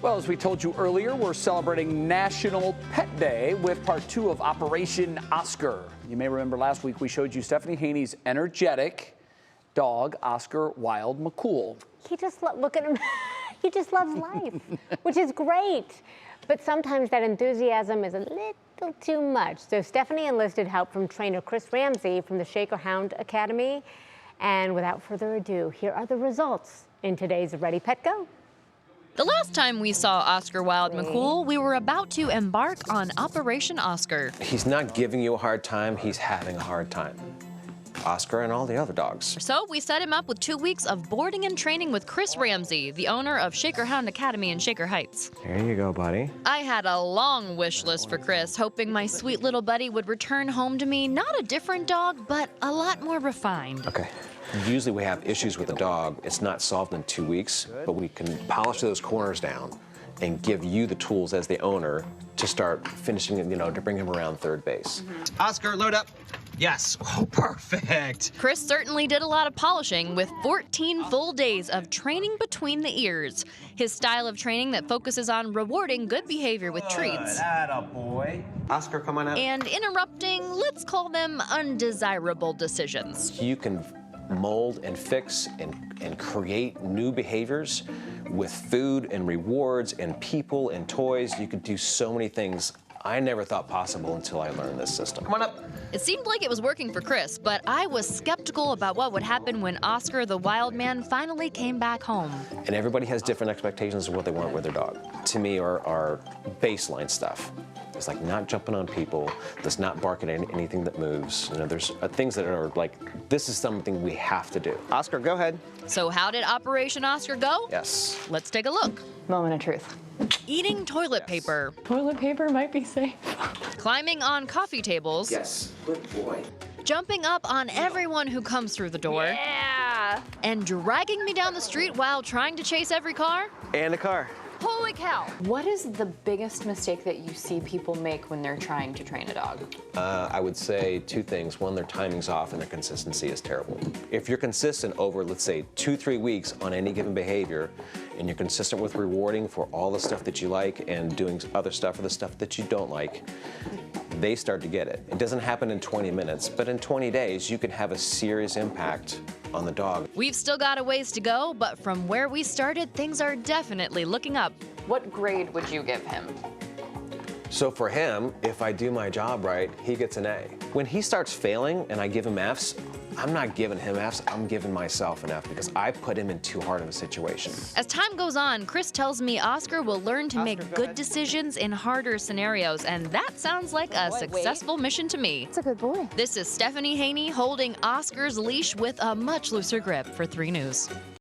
Well, as we told you earlier, we're celebrating National Pet Day with part 2 of Operation Oscar. You may remember last week we showed you Stephanie Haney's energetic dog, Oscar Wilde McCool. He just, look at him, he just loves life, which is great. But sometimes that enthusiasm is a little too much. So Stephanie enlisted help from trainer Chris Ramsay from the Hound Academy. And without further ado, here are the results in today's Ready Pet Go. The last time we saw Oscar Wilde McCool, we were about to embark on Operation Oscar. He's not giving you a hard time, he's having a hard time. Oscar and all the other dogs. So we set him up with 2 weeks of boarding and training with Chris Ramsay, the owner of Hound Academy in Shaker Heights. There you go, buddy. I had a long wish list for Chris, hoping my sweet little buddy would return home to me, not a different dog, but a lot more refined. Okay. Usually we have issues with a dog. It's not solved in 2 weeks, but we can polish those corners down and give you the tools as the owner to start finishing, to bring him around third base. Oscar, load up. Yes. Oh, perfect. Chris certainly did a lot of polishing with 14 full days of training between the ears. His style of training that focuses on rewarding good behavior with treats. Attaboy. Oscar, come on out. And interrupting, let's call them undesirable decisions. You can mold and fix and create new behaviors with food and rewards and people and toys. You can do so many things I never thought possible until I learned this system. Come on up. It seemed like it was working for Chris, but I was skeptical about what would happen when Oscar the Wild Man finally came back home. And everybody has different expectations of what they want with their dog. To me, our baseline stuff is like not jumping on people, does not bark at anything that moves. There's things that are like, this is something we have to do. Oscar, go ahead. So how did Operation Oscar go? Yes. Let's take a look. Moment of truth. Eating toilet paper. Toilet paper might be safe. Climbing on coffee tables. Yes. Good boy. Jumping up on everyone who comes through the door. Yeah. And dragging me down the street while trying to chase every car. And a car. Holy cow. What is the biggest mistake that you see people make when they're trying to train a dog? I would say 2 things. One, their timing's off and their consistency is terrible. If you're consistent over, let's say, 2-3 weeks on any given behavior, and you're consistent with rewarding for all the stuff that you like and doing other stuff for the stuff that you don't like, they start to get it. It doesn't happen in 20 minutes, but in 20 days, you can have a serious impact on the dog. We've still got a ways to go, but from where we started, things are definitely looking up. What grade would you give him? So for him, if I do my job right, he gets an A. When he starts failing and I give him Fs, I'm not giving him Fs, I'm giving myself an F because I put him in too hard of a situation. As time goes on, Chris tells me Oscar will learn to make good decisions in harder scenarios, and that sounds like a successful mission to me. It's a good boy. This is Stephanie Haney holding Oscar's leash with a much looser grip for 3 News.